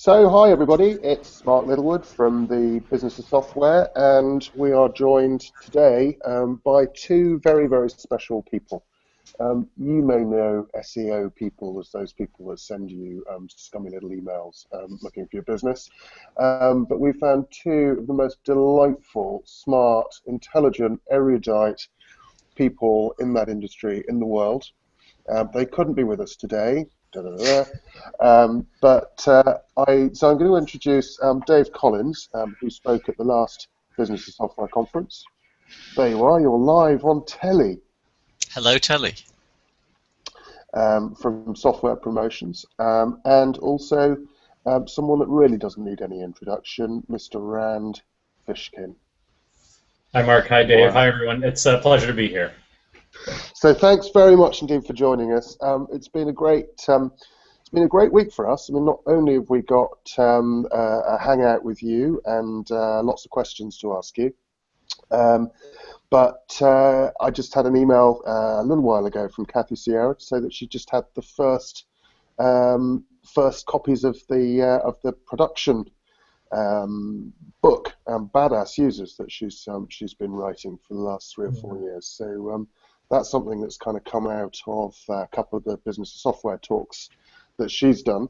Hi everybody, it's Mark Littlewood from the Business of Software, and we are joined today by two very, very special people. You may know SEO people as those people that send you scummy little emails looking for your business, but we found two of the most delightful, smart, intelligent, erudite people in that industry in the world. They couldn't be with us today. Da, da, da, da. So I'm going to introduce Dave Collins, who spoke at the last Business of Software conference. There you are, you're live on telly. Hello, telly. From Software Promotions, and also someone that really doesn't need any introduction, Mr. Rand Fishkin. Hi, Mark. Hi, Dave. Hi, everyone. It's a pleasure to be here. So thanks very much indeed for joining us. It's been a great week for us. I mean, not only have we got a hangout with you and lots of questions to ask you, but I just had an email a little while ago from Kathy Sierra to say that she just had the first copies of the production book, Badass Users, that she's been writing for the last 3 or 4 years. So that's something that's kind of come out of a couple of the Business of Software talks that she's done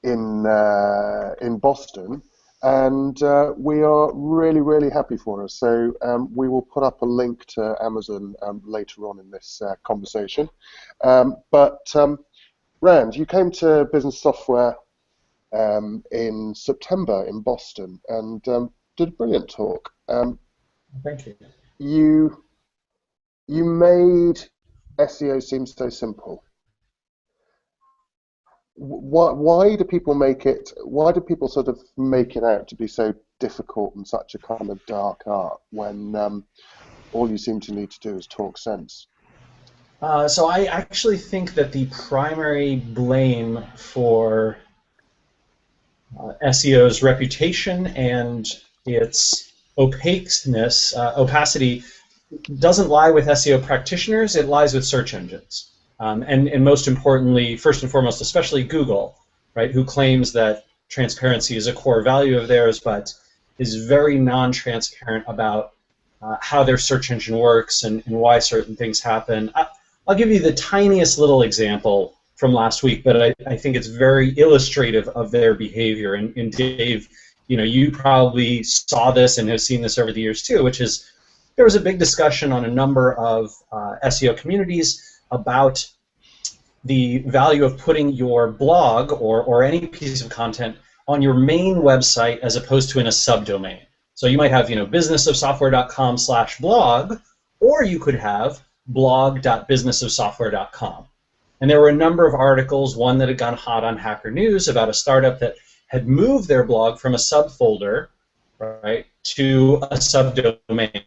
in Boston, and we are really, really happy for her. So we will put up a link to Amazon later on in this conversation. But Rand, you came to Business Software in September in Boston and did a brilliant talk. Thank you. You made SEO seem so simple. Why do people make it? Why do people sort of make it out to be so difficult and such a kind of dark art when all you seem to need to do is talk sense? So I actually think that the primary blame for SEO's reputation and its opacity doesn't lie with SEO practitioners. It lies with search engines. And most importantly, first and foremost, especially Google, right, who claims that transparency is a core value of theirs, but is very non-transparent about how their search engine works and why certain things happen. I'll give you the tiniest little example from last week, but I think it's very illustrative of their behavior. And Dave, you probably saw this and have seen this over the years too, which is there was a big discussion on a number of SEO communities about the value of putting your blog or any piece of content on your main website as opposed to in a subdomain. So you might have, businessofsoftware.com/blog, or you could have blog.businessofsoftware.com. And there were a number of articles, one that had gone hot on Hacker News about a startup that had moved their blog from a subfolder, right, to a subdomain,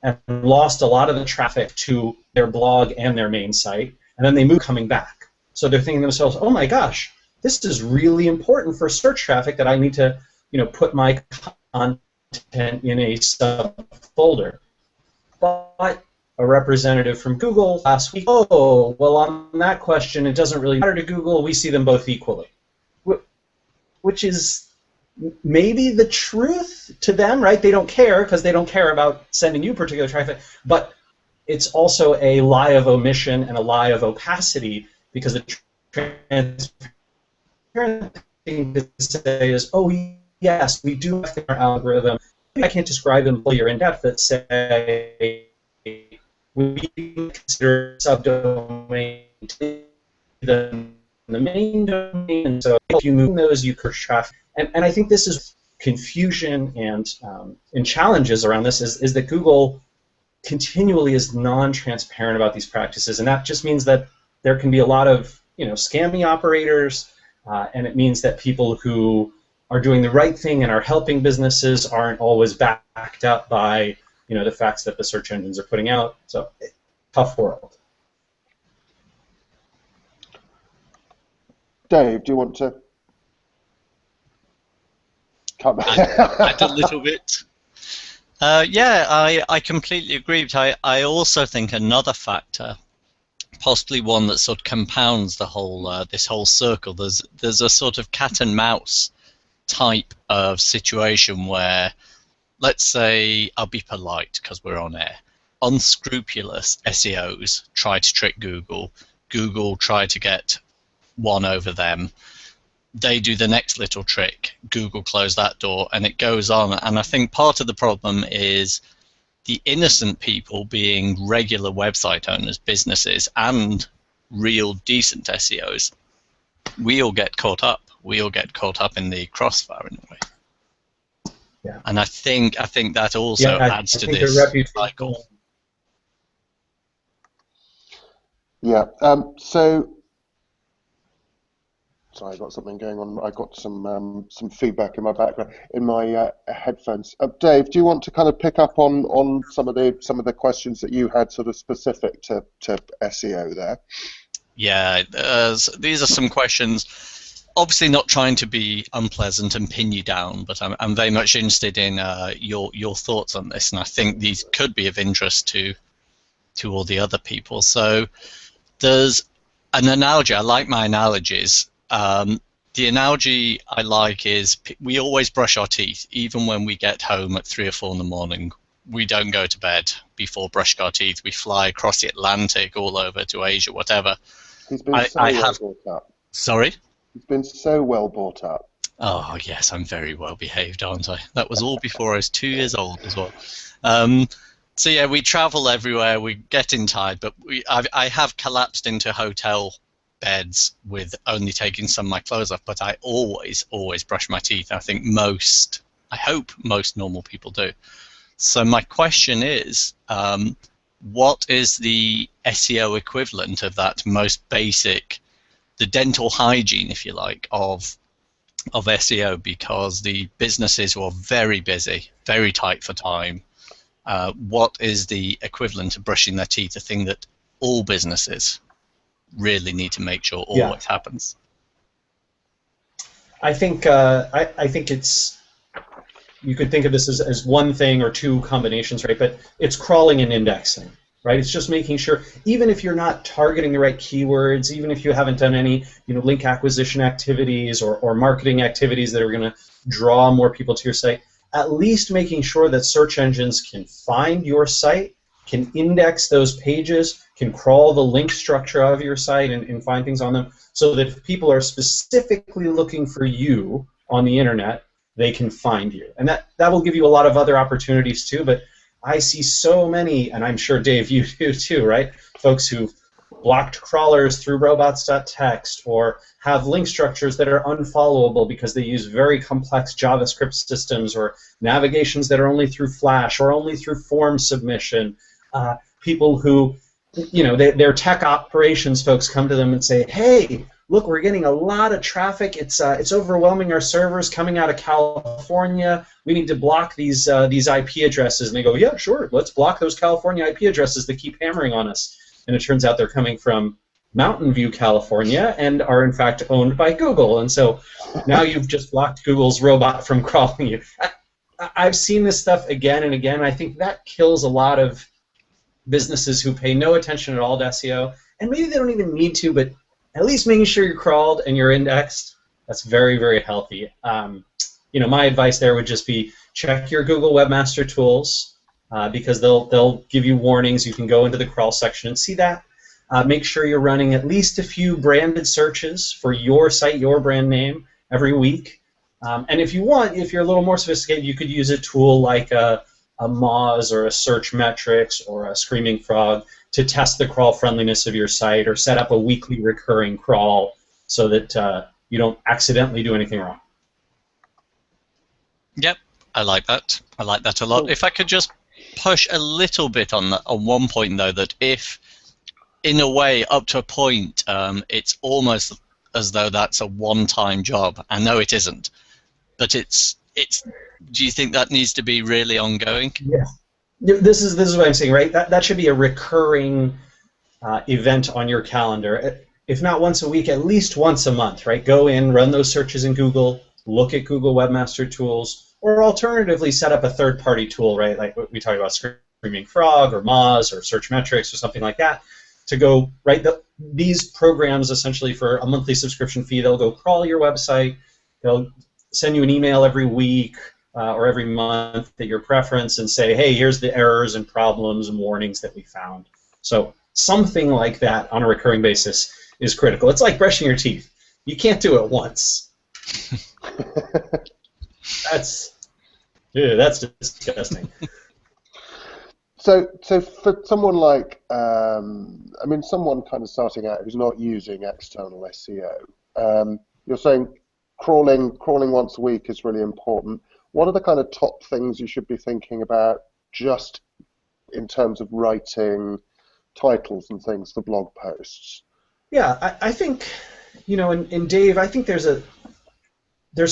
and lost a lot of the traffic to their blog and their main site, and then they moved coming back. So they're thinking to themselves, oh my gosh, this is really important for search traffic that I need to, put my content in a subfolder. But a representative from Google last week, oh, well, on that question, it doesn't really matter to Google. We see them both equally, which is maybe the truth to them, right? They don't care because they don't care about sending you particular traffic, but it's also a lie of omission and a lie of opacity, because the transparent thing to say is, oh, yes, we do have our algorithm. I can't describe them fully or in depth that say we consider subdomain the main domain, and so if you move those, you curse traffic. And I think this is confusion and challenges around this is that Google continually is non-transparent about these practices, and that just means that there can be a lot of scammy operators, and it means that people who are doing the right thing and are helping businesses aren't always backed up by the facts that the search engines are putting out. So tough world. Dave, do you want to come? Add a little bit. Yeah, I completely agree. But I also think another factor possibly one that sort of compounds the whole this whole circle. There's a sort of cat and mouse type of situation where, let's say, I'll be polite because we're on air, unscrupulous SEOs try to trick Google. Google try to get one over them. They do the next little trick. Google close that door, and it goes on. And I think part of the problem is the innocent people, being regular website owners, businesses, and real decent SEOs. We all get caught up. We all get caught up in the crossfire in a way. Yeah. And I think that also adds to this cycle. Yeah. So, sorry, I got something going on. I got some feedback in my background in my headphones. Dave, do you want to kind of pick up on some of the questions that you had, sort of specific to SEO there? Yeah. These are some questions. Obviously, not trying to be unpleasant and pin you down, but I'm very much interested in your thoughts on this, and I think these could be of interest to all the other people. So there's an analogy. I like my analogies. The analogy I like is we always brush our teeth, even when we get home at 3 or 4 in the morning. We don't go to bed before brushing our teeth. We fly across the Atlantic, all over to Asia, whatever. He's been well brought up. Sorry? He's been so well brought up. Oh, yes, I'm very well behaved, aren't I? That was all before I was 2 years old as well. So yeah, we travel everywhere. We're getting tired, but I have collapsed into hotel beds with only taking some of my clothes off. But I always brush my teeth. I think I hope most normal people do. So my question is, what is the SEO equivalent of that most basic, the dental hygiene, if you like, of SEO? Because the businesses who are very busy, very tight for time, what is the equivalent of brushing their teeth, a thing that all businesses really need to make sure always happens? I think it's, you could think of this as one thing or two combinations, right? But it's crawling and indexing, right? It's just making sure, even if you're not targeting the right keywords, even if you haven't done any, link acquisition activities or marketing activities that are going to draw more people to your site, at least making sure that search engines can find your site, can index those pages, can crawl the link structure of your site and find things on them, so that if people are specifically looking for you on the internet, they can find you. And that will give you a lot of other opportunities too, but I see so many, and I'm sure, Dave, you do too, right? Folks who've blocked crawlers through robots.txt or have link structures that are unfollowable because they use very complex JavaScript systems or navigations that are only through Flash or only through form submission. People who, their tech operations folks come to them and say, hey, look, we're getting a lot of traffic. It's overwhelming our servers coming out of California. We need to block these IP addresses. And they go, yeah, sure, let's block those California IP addresses that keep hammering on us. And it turns out they're coming from Mountain View, California, and are in fact owned by Google. And so now you've just blocked Google's robot from crawling you. I've seen this stuff again and again. I think that kills a lot of businesses who pay no attention at all to SEO, and maybe they don't even need to, but at least making sure you're crawled and you're indexed, that's very, very healthy. My advice there would just be check your Google Webmaster Tools, because they'll give you warnings. You can go into the crawl section and see that. Make sure you're running at least a few branded searches for your site, your brand name, every week. And if you want, if you're a little more sophisticated, you could use a tool like a Moz or a Search Metrics or a Screaming Frog to test the crawl friendliness of your site, or set up a weekly recurring crawl so that you don't accidentally do anything wrong. Yep, I like that. I like that a lot. Cool. If I could just push a little bit on one point, though, that if, in a way, up to a point, it's almost as though that's a one-time job. I know it isn't, but it's. Do you think that needs to be really ongoing? Yeah. This is what I'm saying, right? That should be a recurring event on your calendar. If not once a week, at least once a month, right? Go in, run those searches in Google, look at Google Webmaster Tools, or alternatively set up a third-party tool, right? Like what we talked about, Screaming Frog or Moz or Search Metrics or something like that. to go, right? These programs, essentially for a monthly subscription fee, they'll go crawl your website, they'll send you an email every week or every month at your preference and say, hey, here's the errors and problems and warnings that we found. So something like that on a recurring basis is critical. It's like brushing your teeth. You can't do it once. That's disgusting. So for someone like, someone kind of starting out who's not using external SEO, you're saying crawling once a week is really important. What are the kind of top things you should be thinking about just in terms of writing titles and things for blog posts? Yeah, I think, and Dave, I think there's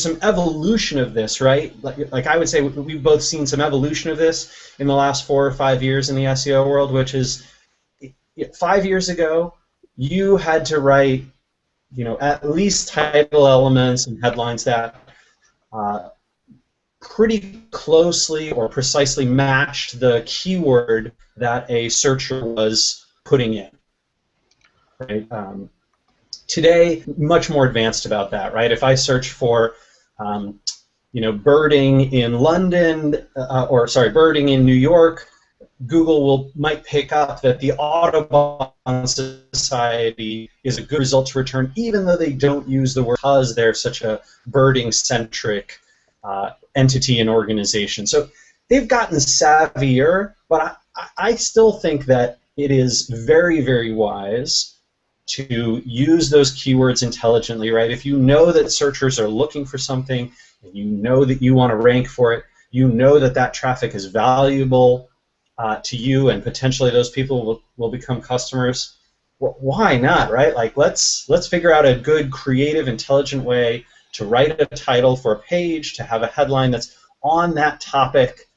some evolution of this, right? Like I would say we've both seen some evolution of this in the last 4 or 5 years in the SEO world, which is 5 years ago, you had to write, at least title elements and headlines that pretty closely or precisely matched the keyword that a searcher was putting in. Right? Today, much more advanced about that, right? If I search for, birding in London, birding in New York, Google might pick up that the Audubon Society is a good result to return, even though they don't use the word because they're such a birding-centric entity and organization. So they've gotten savvier, but I still think that it is very, very wise to use those keywords intelligently, right? If you know that searchers are looking for something, and you know that you want to rank for it, you know that that traffic is valuable to you, and potentially those people will become customers, well, why not, right? Like let's figure out a good, creative, intelligent way to write a title for a page, to have a headline that's on that topic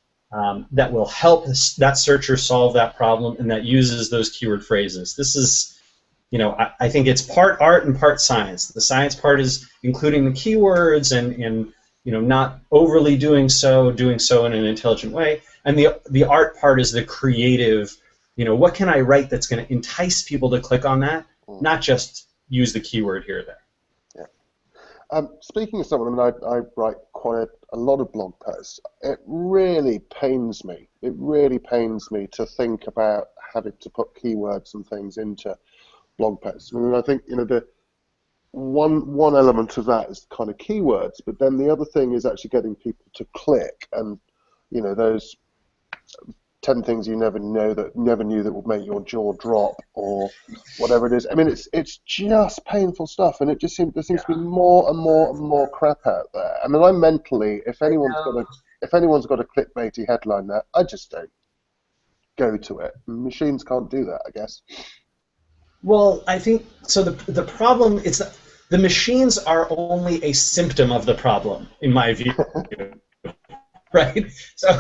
that will help that searcher solve that problem and that uses those keyword phrases. This is, I think it's part art and part science. The science part is including the keywords and not overly doing so in an intelligent way. And the art part is the creative, what can I write that's going to entice people to click on that, not just use the keyword here or there. Speaking of someone, I write quite a lot of blog posts. It really pains me. It really pains me to think about having to put keywords and things into blog posts. I think the one element of that is kind of keywords, but then the other thing is actually getting people to click, and those 10 things you never knew that would make your jaw drop, or whatever it is. It's just painful stuff, and there seems to be more and more and more crap out there. I'm mentally, if anyone's got a clickbaity headline there, I just don't go to it. Machines can't do that, I guess. Well, I think so. The problem is that the machines are only a symptom of the problem, in my view. Right? So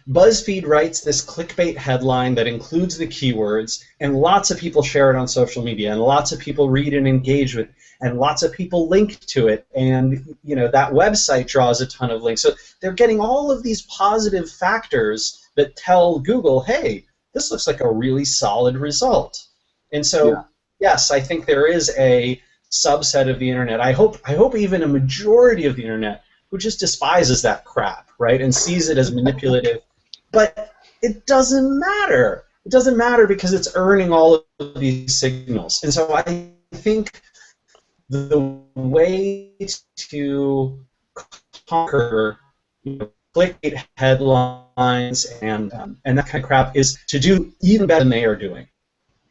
BuzzFeed writes this clickbait headline that includes the keywords, and lots of people share it on social media, and lots of people read and engage with it, and lots of people link to it, and that website draws a ton of links. So they're getting all of these positive factors that tell Google, hey, this looks like a really solid result. And so, yes, I think there is a subset of the internet. I hope even a majority of the internet who just despises that crap, right, and sees it as manipulative. But it doesn't matter. It doesn't matter because it's earning all of these signals. And so I think the way to conquer clickbait headlines and that kind of crap is to do even better than they are doing.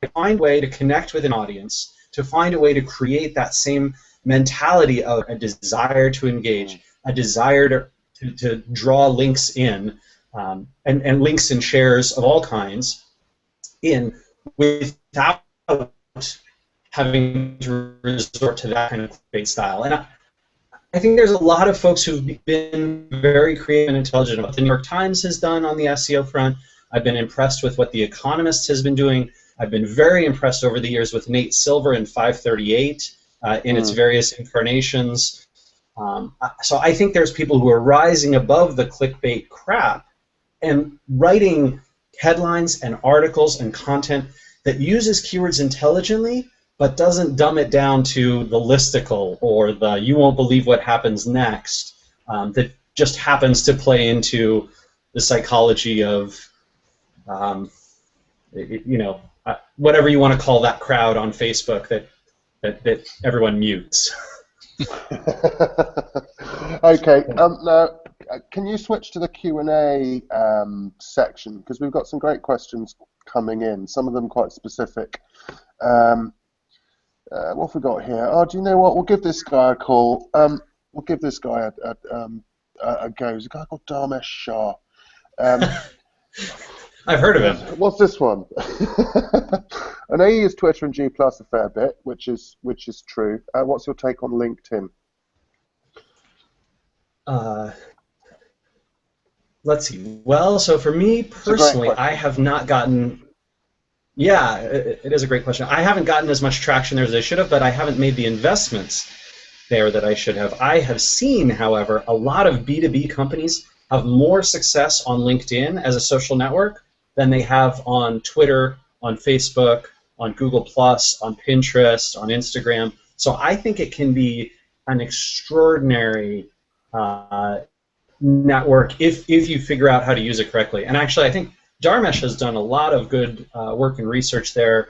To find a way to connect with an audience, to find a way to create that same mentality of a desire to engage, a desire to draw links in, and links and shares of all kinds in without having to resort to that kind of clickbait style. And I think there's a lot of folks who've been very creative and intelligent about what the New York Times has done on the SEO front. I've been impressed with what The Economist has been doing. I've been very impressed over the years with Nate Silver and 538 in its various incarnations. So I think there's people who are rising above the clickbait crap and writing headlines and articles and content that uses keywords intelligently, but doesn't dumb it down to the listicle or the you won't believe what happens next, that just happens to play into the psychology of, whatever you want to call that crowd on Facebook that everyone mutes. Okay. Now, can you switch to the Q&A section, because we've got some great questions coming in. Some of them quite specific. What have we got here? Oh, do you know what? We'll give this guy a call. We'll give this guy a go. There's a guy called Dharmesh Shah. I've heard of him. What's this one? I know you use Twitter and G+ a fair bit, which is true. What's your take on LinkedIn? Let's see. Well, so for me personally, I have not gotten. Yeah, it is a great question. I haven't gotten as much traction there as I should have, but I haven't made the investments there that I should have. I have seen, however, a lot of B2B companies have more success on LinkedIn as a social network than they have on Twitter, on Facebook, on Google+, on Pinterest, on Instagram. So I think it can be an extraordinary network if you figure out how to use it correctly. And actually, I think Dharmesh has done a lot of good work and research there,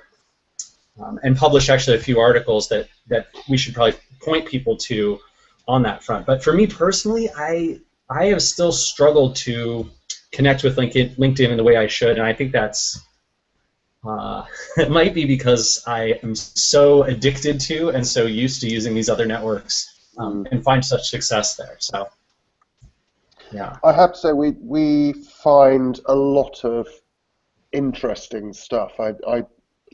and published actually a few articles that we should probably point people to on that front. But for me personally, I have still struggled to connect with LinkedIn in the way I should, and I think that's it might be because I am so addicted to and so used to using these other networks and find such success there. So, yeah. I have to say we find a lot of interesting stuff.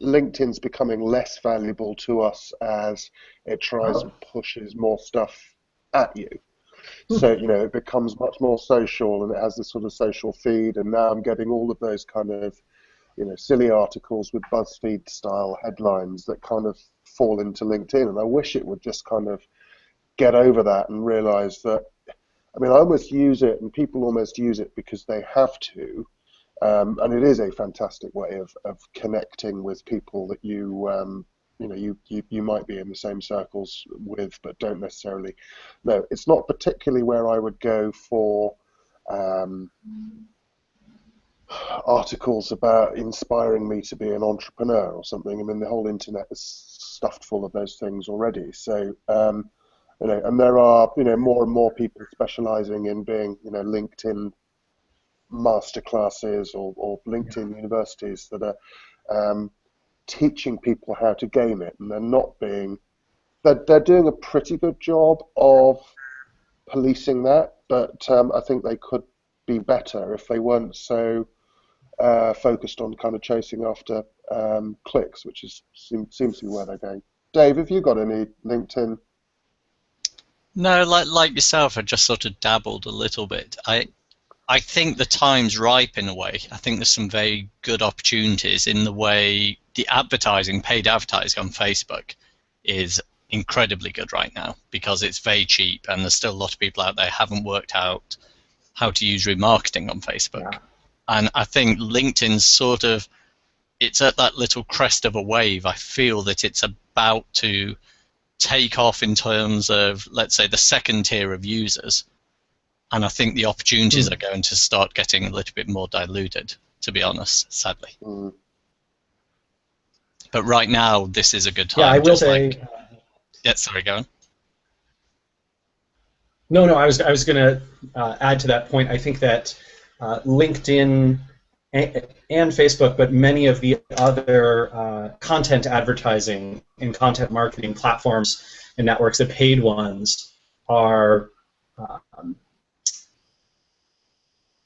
LinkedIn's becoming less valuable to us as it tries and pushes more stuff at you. So, it becomes much more social, and it has this sort of social feed, and now I'm getting all of those kind of, silly articles with BuzzFeed style headlines that kind of fall into LinkedIn, and I wish it would just kind of get over that and realize that, I almost use it, and people almost use it because they have to, and it is a fantastic way of connecting with people that you might be in the same circles with, but don't necessarily. No, it's not particularly where I would go for articles about inspiring me to be an entrepreneur or something. The whole internet is stuffed full of those things already. So, and there are, more and more people specializing in being, LinkedIn masterclasses or LinkedIn universities that are teaching people how to game it, and they're doing a pretty good job of policing that, but I think they could be better if they weren't so focused on kind of chasing after clicks, which seems to be where they're going. Dave, have you got any LinkedIn? No, like yourself, I just sort of dabbled a little bit. I think the time's ripe in a way. I think there's some very good opportunities in the way the paid advertising on Facebook is incredibly good right now because it's very cheap, and there's still a lot of people out there who haven't worked out how to use remarketing on Facebook. Yeah. And I think LinkedIn's it's at that little crest of a wave. I feel that it's about to take off in terms of, let's say, the second tier of users. And I think the opportunities are going to start getting a little bit more diluted, to be honest, sadly. But right now, this is a good time. Yeah, I will say. Yeah, sorry, go on. No, I was going to add to that point. I think that LinkedIn and Facebook, but many of the other content advertising and content marketing platforms and networks, the paid ones, are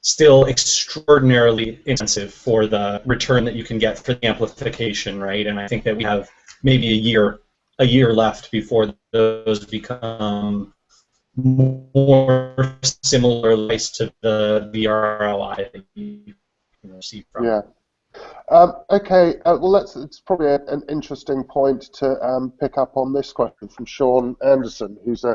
still extraordinarily expensive for the return that you can get for the amplification, right? And I think that we have maybe a year left before those become more similar to the ROI that you can receive from. Yeah. Okay. Well, it's probably an interesting point to pick up on this question from Sean Anderson, who's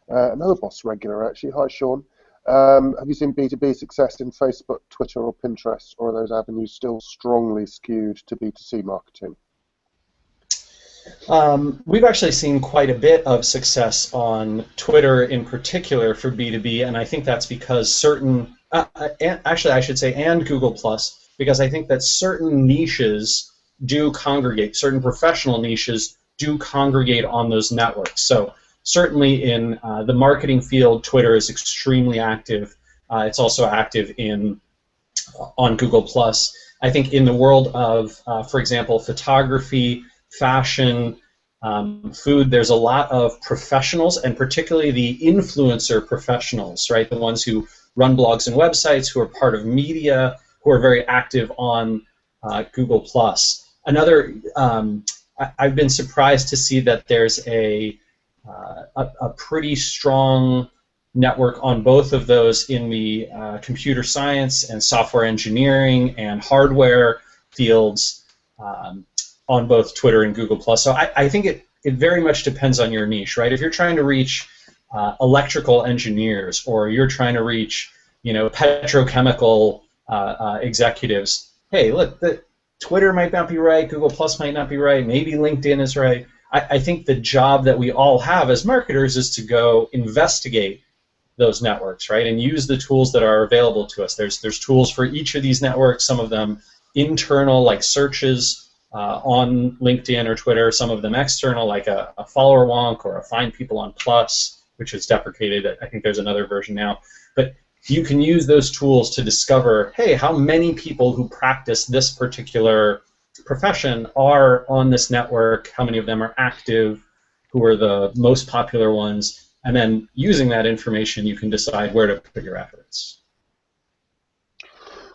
another Boss regular, actually. Hi, Sean. Have you seen B2B success in Facebook, Twitter, or Pinterest, or are those avenues still strongly skewed to B2C marketing? We've actually seen quite a bit of success on Twitter in particular for B2B, and I think that's because certain, actually I should say, and Google Plus, because I think that certain niches do congregate, certain professional niches do congregate on those networks. So certainly in the marketing field, Twitter is extremely active. It's also active on Google Plus. I think in the world of, for example, photography, fashion, food, there's a lot of professionals, and particularly the influencer professionals, right? The ones who run blogs and websites, who are part of media, who are very active on Google+. Another, I've been surprised to see that there's a pretty strong network on both of those in the computer science and software engineering and hardware fields on both Twitter and Google+. So I think it very much depends on your niche, right? If you're trying to reach electrical engineers, or you're trying to reach, petrochemical executives, hey, look, Twitter might not be right, Google Plus might not be right, maybe LinkedIn is right. I think the job that we all have as marketers is to go investigate those networks, right, and use the tools that are available to us. There's tools for each of these networks, some of them internal, like searches on LinkedIn or Twitter, some of them external, like a follower wonk or a find people on Plus, which is deprecated. I think there's another version now. But you can use those tools to discover, hey, how many people who practice this particular profession are on this network, how many of them are active, who are the most popular ones, and then using that information you can decide where to put your efforts.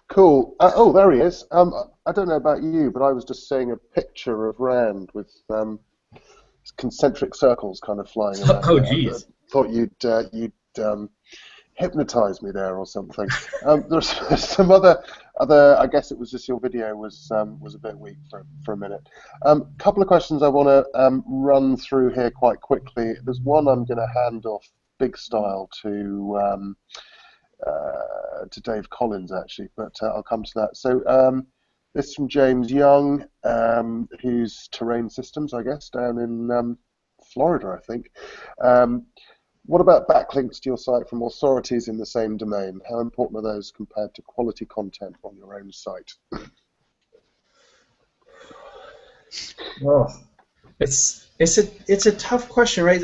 Cool. Oh, there he is. I don't know about you, but I was just seeing a picture of Rand with concentric circles kind of flying around. Oh, geez. I thought you'd hypnotize me there or something. There's some other. I guess it was just your video was a bit weak for a minute. Couple of questions I want to run through here quite quickly. There's one I'm going to hand off big style to Dave Collins actually, but I'll come to that. So this is from James Young, who's Terrain Systems, I guess, down in Florida, I think. What about backlinks to your site from authorities in the same domain? How important are those compared to quality content on your own site? Oh, it's a tough question, right?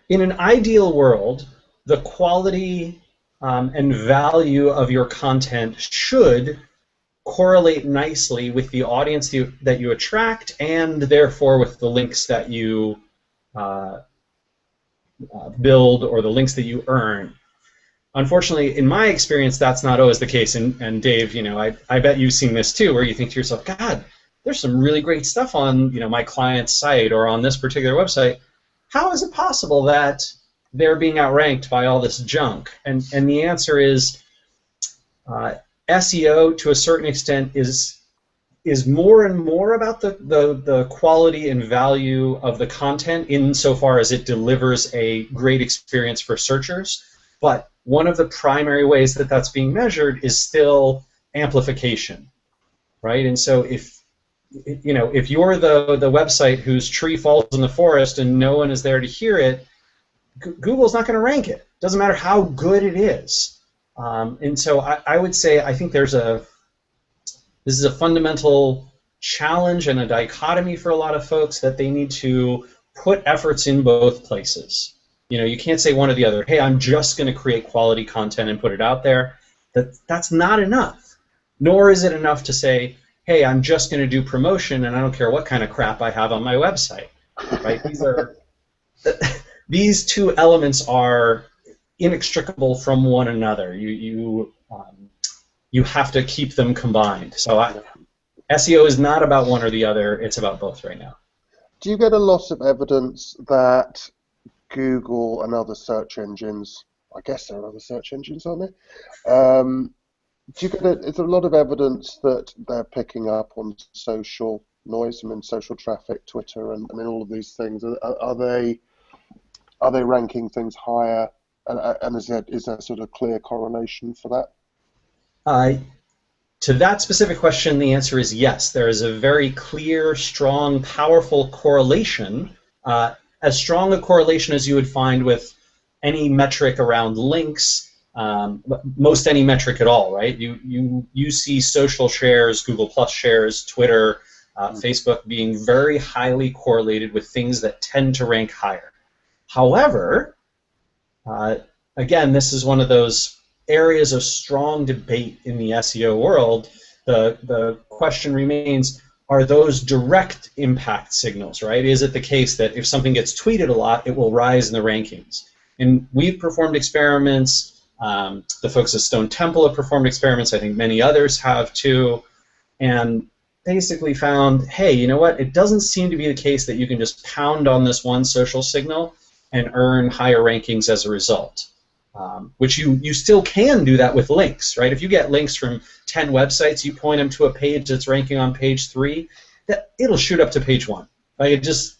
In an ideal world, the quality and value of your content should correlate nicely with the audience that you attract, and therefore with the links that you build or the links that you earn. Unfortunately, in my experience, that's not always the case. And Dave, I bet you've seen this too, where you think to yourself, God, there's some really great stuff on my client's site or on this particular website. How is it possible that they're being outranked by all this junk? And the answer is SEO, to a certain extent, is more and more about the quality and value of the content insofar as it delivers a great experience for searchers. But one of the primary ways that that's being measured is still amplification, right? And so if you're the website whose tree falls in the forest and no one is there to hear it, Google's not going to rank it. Doesn't matter how good it is. And so I would say I think this is a fundamental challenge and a dichotomy for a lot of folks, that they need to put efforts in both places. You can't say one or the other. Hey, I'm just going to create quality content and put it out there. That's not enough. Nor is it enough to say, hey, I'm just going to do promotion and I don't care what kind of crap I have on my website. Right? These two elements are inextricable from one another. You have to keep them combined. So SEO is not about one or the other. It's about both right now. Do you get a lot of evidence that Google and other search engines, I guess there are other search engines, aren't there? Is there a lot of evidence that they're picking up on social noise, social traffic, Twitter, and all of these things? Are they ranking things higher And is there sort of clear correlation for that? To that specific question, the answer is yes. There is a very clear, strong, powerful correlation, as strong a correlation as you would find with any metric around links, most any metric at all, right? You see social shares, Google Plus shares, Twitter, Facebook being very highly correlated with things that tend to rank higher. However, again, this is one of those areas of strong debate in the SEO world. The question remains, are those direct impact signals, right? Is it the case that if something gets tweeted a lot, it will rise in the rankings? And we've performed experiments. The folks at Stone Temple have performed experiments. I think many others have too. And basically found, hey, you know what? It doesn't seem to be the case that you can just pound on this one social signal and earn higher rankings as a result. Which you still can do that with links, right? If you get links from 10 websites, you point them to a page that's ranking on page 3, it'll shoot up to page 1. Like it just,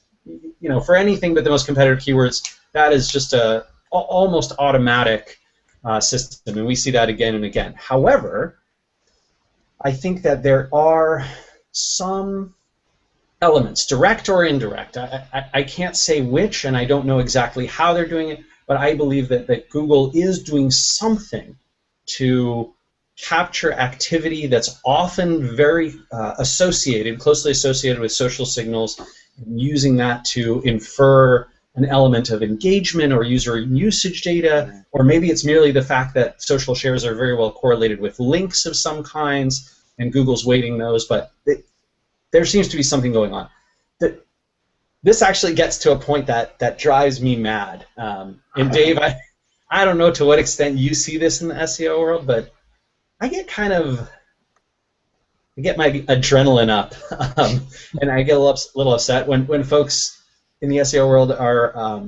for anything but the most competitive keywords, that is just a almost automatic system, and we see that again and again. However, I think that there are some elements, direct or indirect. I can't say which, and I don't know exactly how they're doing it, but I believe that Google is doing something to capture activity that's often very closely associated with social signals, and using that to infer an element of engagement or user usage data, or maybe it's merely the fact that social shares are very well correlated with links of some kinds, and Google's weighting those, but there seems to be something going on. This actually gets to a point that drives me mad. And Dave, I don't know to what extent you see this in the SEO world, but I get my adrenaline up, and I get a little upset when folks in the SEO world are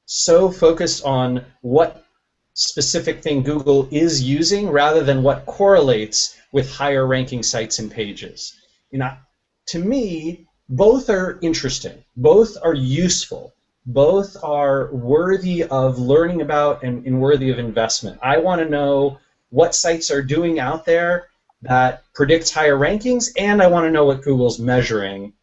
so focused on what specific thing Google is using rather than what correlates with higher ranking sites and pages. To me, both are interesting, both are useful, both are worthy of learning about and worthy of investment. I want to know what sites are doing out there that predicts higher rankings, and I want to know what Google's measuring.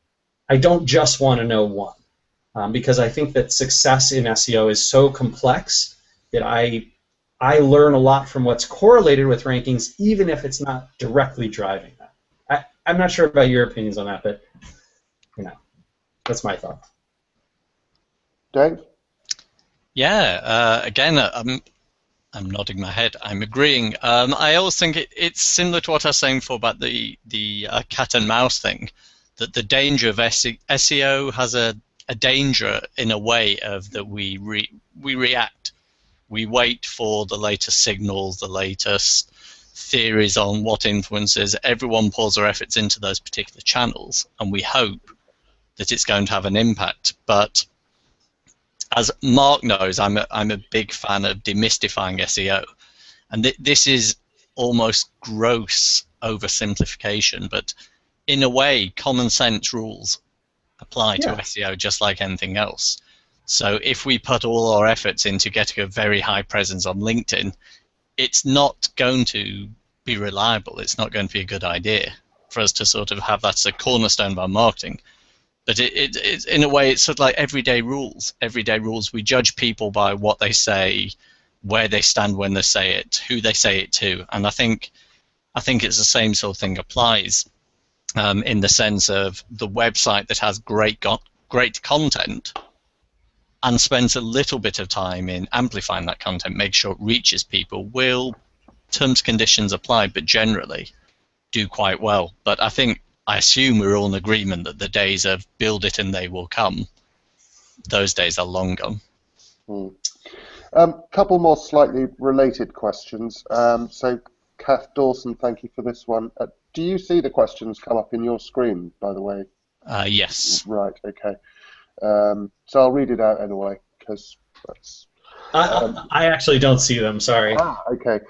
I don't just want to know one, because I think that success in SEO is so complex that I learn a lot from what's correlated with rankings, even if it's not directly driving that. I'm not sure about your opinions on that, but that's my thought. Dave? Yeah, again, I'm nodding my head. I'm agreeing. I always think it's similar to what I was saying before about the cat and mouse thing, that the danger of SEO has a danger in a way of that we react. We wait for the latest signals, the latest theories on what influences. Everyone pours their efforts into those particular channels, and we hope that it's going to have an impact. But as Mark knows, I'm a big fan of demystifying SEO, and this is almost gross oversimplification, but in a way, common sense rules apply to SEO just like anything else. So if we put all our efforts into getting a very high presence on LinkedIn, it's not going to be reliable. It's not going to be a good idea for us to sort of have that as a cornerstone of our marketing. But it's in a way, it's sort of like everyday rules. Everyday rules. We judge people by what they say, where they stand when they say it, who they say it to, and I think it's the same sort of thing applies in the sense of the website that has great content and spends a little bit of time in amplifying that content, make sure it reaches people, will, terms conditions apply, but generally do quite well. But I assume we're all in agreement that the days of build it and they will come, those days are long gone. Couple more slightly related questions. So Kath Dawson, thank you for this one. Do you see the questions come up in your screen, by the way? Yes. Right, okay. So I'll read it out anyway, because that's... I actually don't see them, sorry. Okay.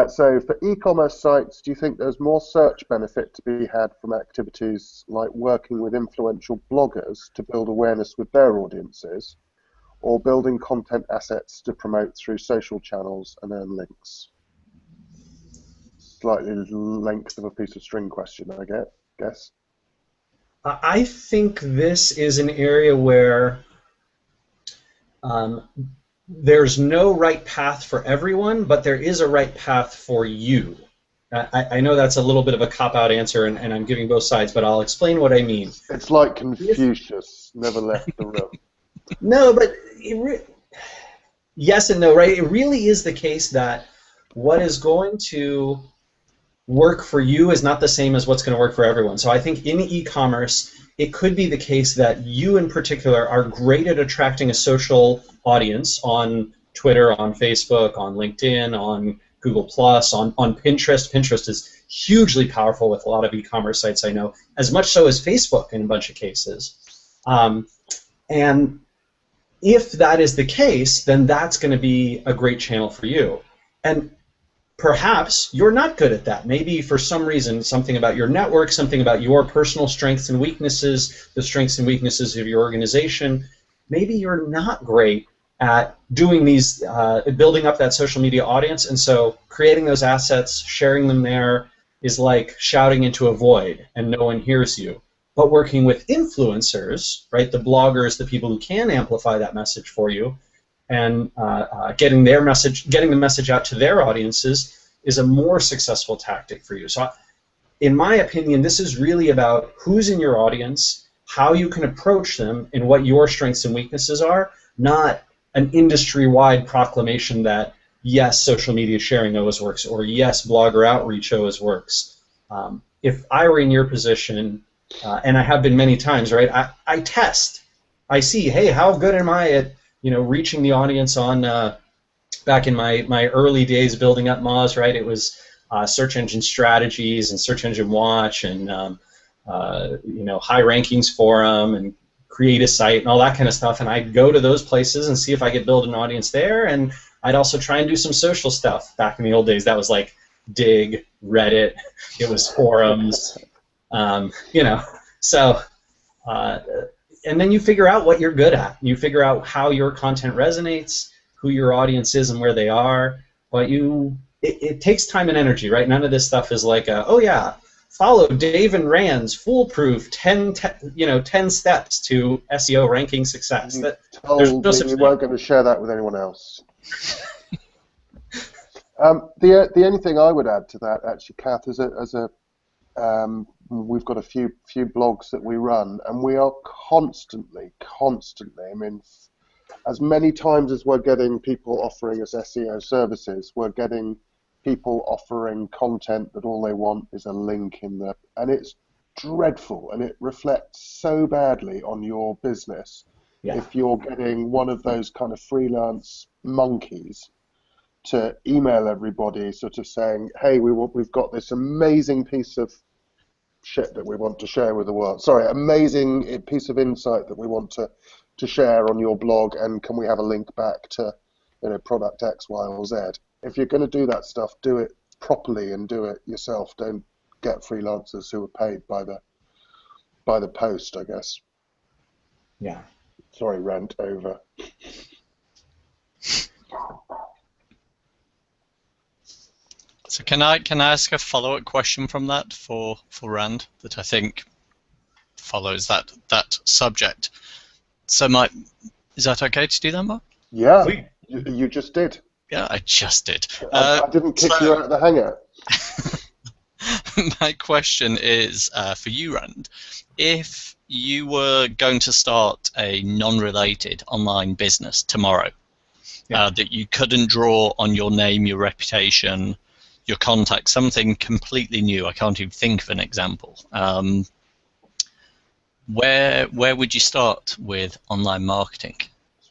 So for e-commerce sites, do you think there's more search benefit to be had from activities like working with influential bloggers to build awareness with their audiences? or building content assets to promote through social channels and earn links? Slightly length of a piece of string question, I guess. I think this is an area where there's no right path for everyone, but there is a right path for you. I know that's a little bit of a cop-out answer, and I'm giving both sides, but I'll explain what I mean. It's like Confucius never left the room. No, but yes and no, right? It really is the case that what is going to work for you is not the same as what's going to work for everyone. So I think in e-commerce, it could be the case that you in particular are great at attracting a social audience on Twitter, on Facebook, on LinkedIn, on Google+, on Pinterest. Pinterest is hugely powerful with a lot of e-commerce sites I know, as much so as Facebook in a bunch of cases. And if that is the case, then that's going to be a great channel for you. And perhaps you're not good at that. Maybe for some reason, something about your network, something about your personal strengths and weaknesses, the strengths and weaknesses of your organization, maybe you're not great at doing these, building up that social media audience, and so creating those assets, sharing them there is like shouting into a void and no one hears you. But working with influencers, right, the bloggers, the people who can amplify that message for you, and getting the message out to their audiences is a more successful tactic for you. So, in my opinion, this is really about who's in your audience, how you can approach them, and what your strengths and weaknesses are, not an industry-wide proclamation that, yes, social media sharing always works, or yes, blogger outreach always works. If I were in your position, and I have been many times, right, I test. I see, hey, how good am I at reaching the audience on, back in my early days building up Moz, right? It was search engine strategies and search engine watch and high rankings forum and create a site and all that kind of stuff. And I'd go to those places and see if I could build an audience there. And I'd also try and do some social stuff. Back in the old days, that was like Dig, Reddit, it was forums, So. And then you figure out what you're good at. You figure out how your content resonates, who your audience is and where they are. But it takes time and energy, right? None of this stuff is like, oh yeah, follow Dave and Rand's foolproof 10 steps to SEO ranking success. You told me you weren't going to share that with anyone else. The only thing I would add to that, actually, Kath, we've got a few blogs that we run, and we are constantly, I mean, as many times as we're getting people offering us SEO services, we're getting people offering content that all they want is a link in the, and it's dreadful, and it reflects so badly on your business. Yeah. If you're getting one of those kind of freelance monkeys to email everybody sort of saying, hey, we've got this amazing piece of shit that we want to share with the world. Sorry, amazing piece of insight that we want to share on your blog, and can we have a link back to product X, Y, or Z? If you're going to do that stuff, do it properly and do it yourself. Don't get freelancers who are paid by the post, I guess. Yeah. Sorry, rant over. So can I ask a follow-up question from that for Rand that I think follows that subject? So is that okay to do that, Mark? Yeah, you just did. Yeah, I just did. I didn't kick you out of the hangout. My question is for you, Rand. If you were going to start a non-related online business tomorrow, that you couldn't draw on your name, your reputation, your contact, something completely new, I can't even think of an example, where would you start with online marketing?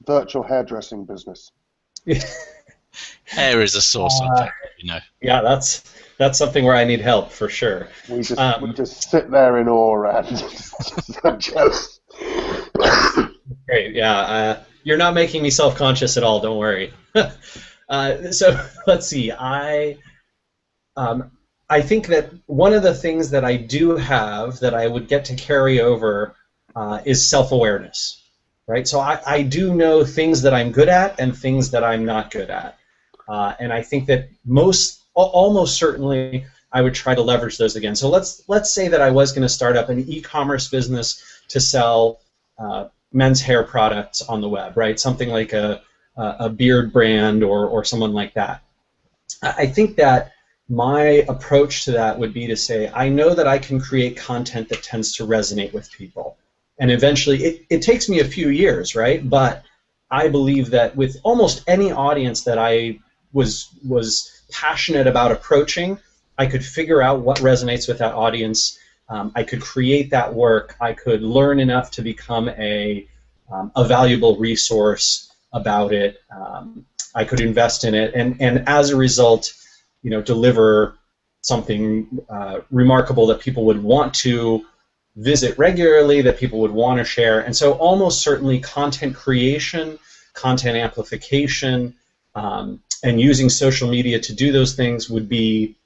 Virtual hairdressing business. Hair is a sore subject, Yeah, that's something where I need help for sure. We just sit there in awe and so jealous. Great, yeah. You're not making me self-conscious at all. Don't worry. So let's see. I think that one of the things that I do have that I would get to carry over is self-awareness. right? So I do know things that I'm good at and things that I'm not good at. And I think that almost certainly, I would try to leverage those again. So let's say that I was going to start up an e-commerce business to sell men's hair products on the web, right? Something like a beard brand or someone like that. I think that my approach to that would be to say, I know that I can create content that tends to resonate with people. And eventually, it takes me a few years, right? But I believe that with almost any audience that I was passionate about approaching, I could figure out what resonates with that audience. I could create that work. I could learn enough to become a valuable resource about it. I could invest in it, and as a result, deliver something remarkable that people would want to visit regularly, that people would want to share. And so almost certainly content creation, content amplification, and using social media to do those things would be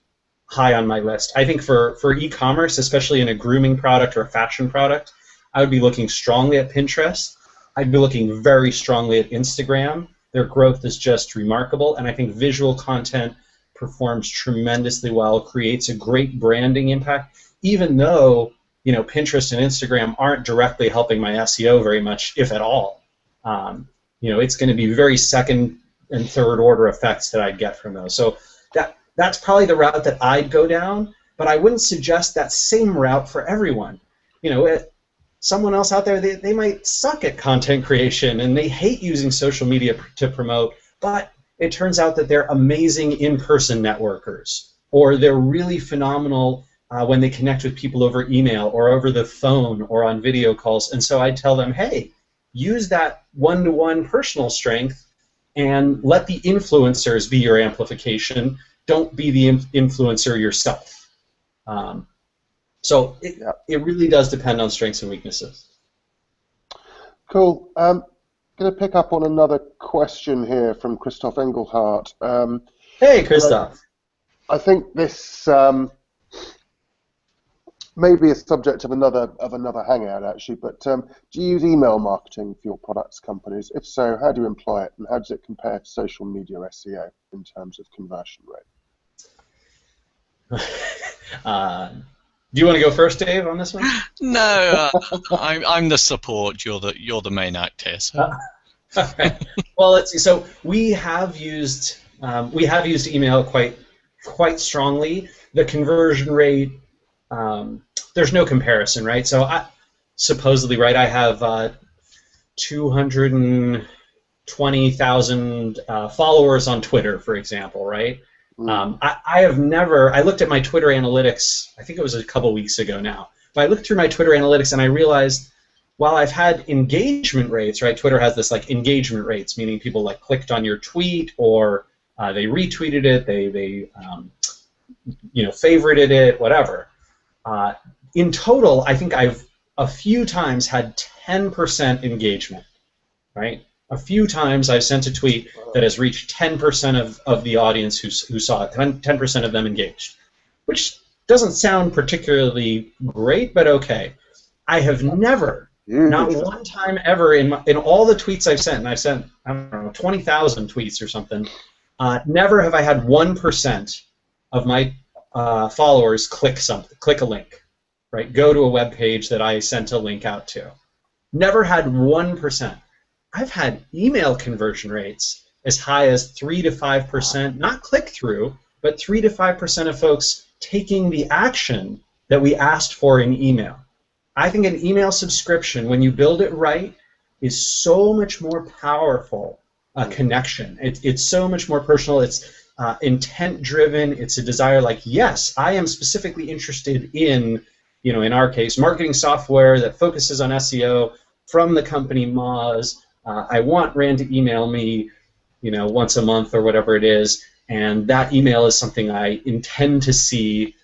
high on my list. I think for e-commerce, especially in a grooming product or a fashion product, I would be looking strongly at Pinterest. I'd be looking very strongly at Instagram. Their growth is just remarkable, and I think visual content performs tremendously well, creates a great branding impact, even though Pinterest and Instagram aren't directly helping my SEO very much, if at all. It's going to be very second and third order effects that I'd get from those. So that's probably the route that I'd go down, but I wouldn't suggest that same route for everyone. Someone else out there, they might suck at content creation and they hate using social media to promote, but it turns out that they're amazing in-person networkers, or they're really phenomenal when they connect with people over email or over the phone or on video calls. And so I tell them, hey, use that one-to-one personal strength and let the influencers be your amplification. Don't be the influencer yourself. So it really does depend on strengths and weaknesses. Cool. Going to pick up on another question here from Christoph Engelhardt. Hey, Christoph. I think this may be a subject of another hangout, actually. But do you use email marketing for your products companies? If so, how do you employ it, and how does it compare to social media SEO in terms of conversion rate? Do you want to go first, Dave, on this one? No, I'm the support. You're the main actor. So. Okay. Well, let's see. So we have used email quite strongly. The conversion rate, there's no comparison, right? So supposedly, right, I have 220,000 followers on Twitter, for example, right? I have never. I looked at my Twitter analytics. I think it was a couple weeks ago now. But I looked through my Twitter analytics and I realized, while I've had engagement rates, right? Twitter has this like engagement rates, meaning people like clicked on your tweet or they retweeted it, they favorited it, whatever. In total, I think I've a few times had 10% engagement, right? A few times I've sent a tweet that has reached 10% of the audience who saw it, 10% of them engaged, which doesn't sound particularly great, but okay. I have never, not one time ever in all the tweets I've sent, and I've sent, I don't know, 20,000 tweets or something, never have I had 1% of my followers click a link, right? Go to a web page that I sent a link out to. Never had 1%. I've had email conversion rates as high as 3 to 5%, not click-through, but 3 to 5% of folks taking the action that we asked for in email. I think an email subscription, when you build it right, is so much more powerful a connection. It's so much more personal. It's intent-driven. It's a desire like, yes, I am specifically interested in, in our case, marketing software that focuses on SEO from the company Moz. I want Rand to email me, once a month or whatever it is, and that email is something I intend to see.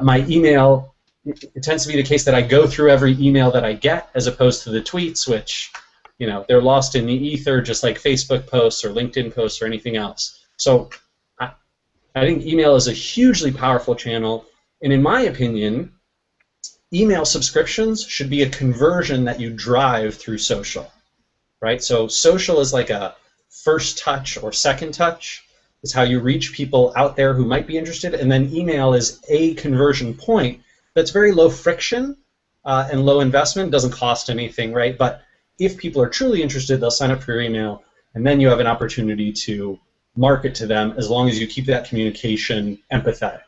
My email, it tends to be the case that I go through every email that I get, as opposed to the tweets, which, they're lost in the ether, just like Facebook posts or LinkedIn posts or anything else. So I think email is a hugely powerful channel, and in my opinion, email subscriptions should be a conversion that you drive through social. right? So social is like a first touch or second touch. Is how you reach people out there who might be interested, and then email is a conversion point that's very low friction and low investment, doesn't cost anything, right? But if people are truly interested, they'll sign up for your email, and then you have an opportunity to market to them as long as you keep that communication empathetic.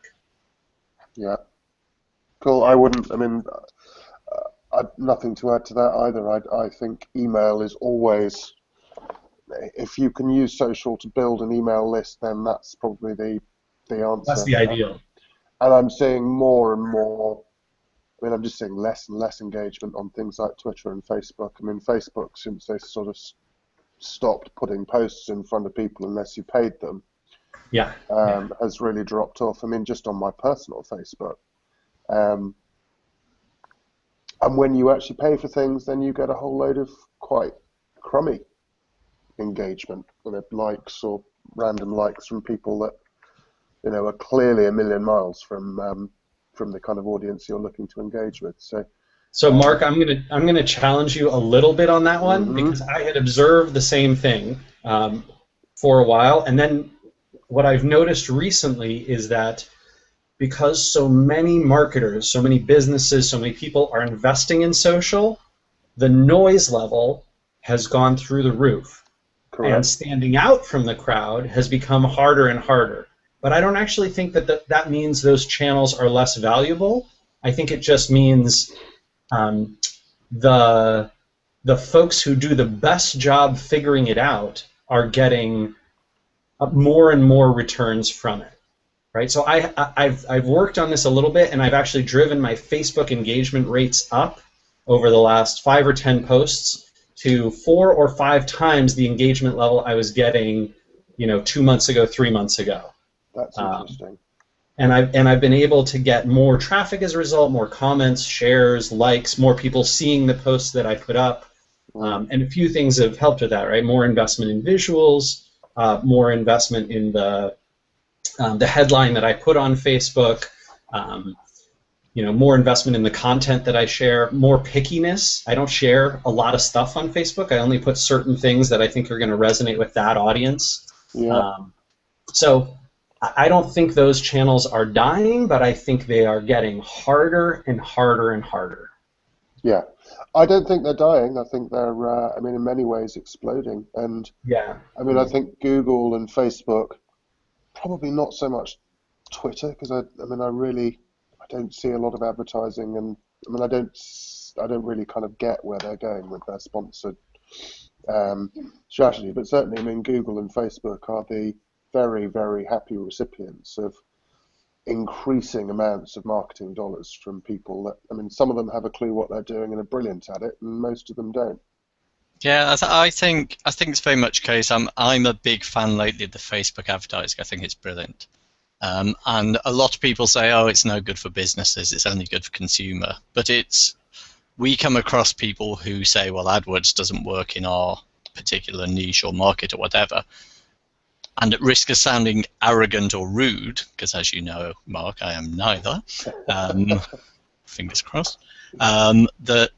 Yeah. Cool. I've nothing to add to that either. I think email is always, if you can use social to build an email list, then that's probably the answer. That's the ideal. And I'm seeing more and more, I'm just seeing less and less engagement on things like Twitter and Facebook. Facebook, since they sort of stopped putting posts in front of people unless you paid them, has really dropped off. Just on my personal Facebook. And when you actually pay for things, then you get a whole load of quite crummy engagement, likes or random likes from people that are clearly a million miles from the kind of audience you're looking to engage with. So Mark, I'm gonna challenge you a little bit on that one, because I had observed the same thing for a while, and then what I've noticed recently is that because so many marketers, so many businesses, so many people are investing in social, the noise level has gone through the roof. Correct. And standing out from the crowd has become harder and harder. But I don't actually think that means those channels are less valuable. I think it just means the folks who do the best job figuring it out are getting more and more returns from it. Right, so I've worked on this a little bit, and I've actually driven my Facebook engagement rates up over the last 5 or 10 posts to 4 or 5 times the engagement level I was getting, 2 months ago, 3 months ago. That's interesting. And I've been able to get more traffic as a result, more comments, shares, likes, more people seeing the posts that I put up, and a few things have helped with that. Right, more investment in visuals, more investment in the headline that I put on Facebook, more investment in the content that I share, more pickiness. I don't share a lot of stuff on Facebook. I only put certain things that I think are going to resonate with that audience. Yeah. So I don't think those channels are dying, but I think they are getting harder and harder and harder. Yeah. I don't think they're dying. I think they're, in many ways exploding. And I think Google and Facebook, probably not so much Twitter, because I don't see a lot of advertising, and I don't really kind of get where they're going with their sponsored strategy. But certainly, Google and Facebook are the very, very happy recipients of increasing amounts of marketing dollars from people that, some of them have a clue what they're doing and are brilliant at it, and most of them don't. Yeah, I think it's very much the case. I'm a big fan lately of the Facebook advertising. I think it's brilliant. And a lot of people say, oh, it's no good for businesses, it's only good for consumer. But we come across people who say, well, AdWords doesn't work in our particular niche or market or whatever. And at risk of sounding arrogant or rude, because as you know, Mark, I am neither, fingers crossed, that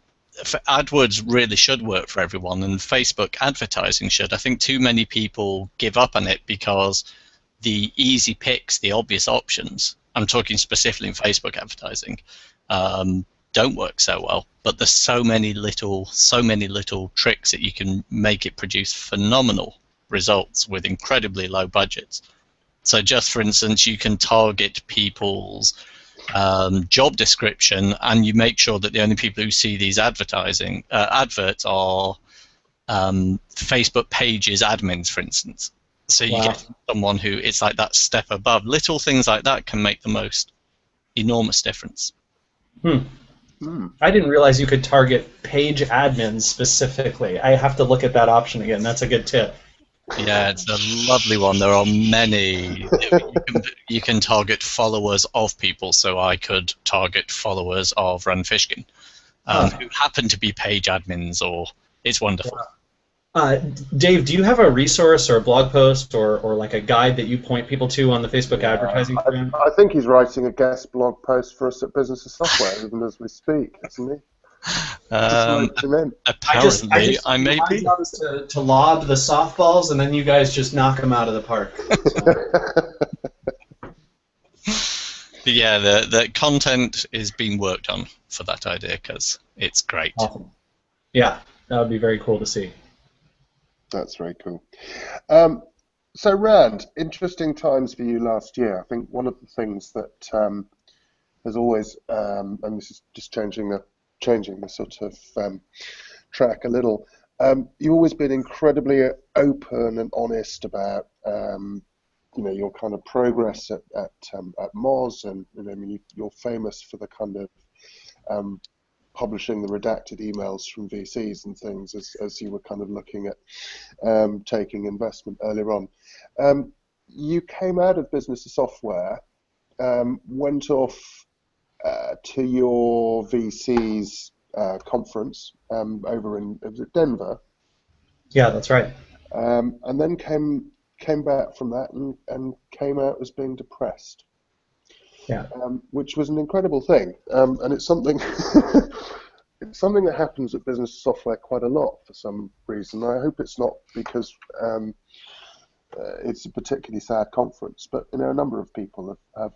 AdWords really should work for everyone, and Facebook advertising should. I think too many people give up on it because the easy picks, the obvious options, I'm talking specifically in Facebook advertising, don't work so well. But there's so many little tricks that you can make it produce phenomenal results with incredibly low budgets. So just for instance, you can target people's job description, and you make sure that the only people who see these adverts are Facebook pages admins, for instance. So you get someone who it's like that step above. Little things like that can make the most enormous difference. I didn't realize you could target page admins specifically. I have to look at that option again. That's a good tip. Yeah, it's a lovely one. There are many. You can target followers of people. So I could target followers of Rand Fishkin, who happen to be page admins, or it's wonderful. Dave, do you have a resource or a blog post or like a guide that you point people to on the Facebook advertising program? I think he's writing a guest blog post for us at Business of Software, even as we speak, isn't he? Apparently, I may my be. job is to lob the softballs, and then you guys just knock them out of the park. But yeah, the content is being worked on for that idea because it's great. Awesome. Yeah, that would be very cool to see. That's very cool. So Rand, interesting times for you last year. I think one of the things that has always, and this is just changing the sort of track a little. You've always been incredibly open and honest about your kind of progress at Moz, and I mean you're famous for the kind of publishing the redacted emails from VCs and things as you were kind of looking at taking investment earlier on. You came out of business of software, went off to your VC's conference over in Denver. Yeah, that's right. And then came back from that and came out as being depressed. Yeah. Which was an incredible thing, and it's something it's something that happens at business software quite a lot for some reason. I hope it's not because it's a particularly sad conference, but a number of people have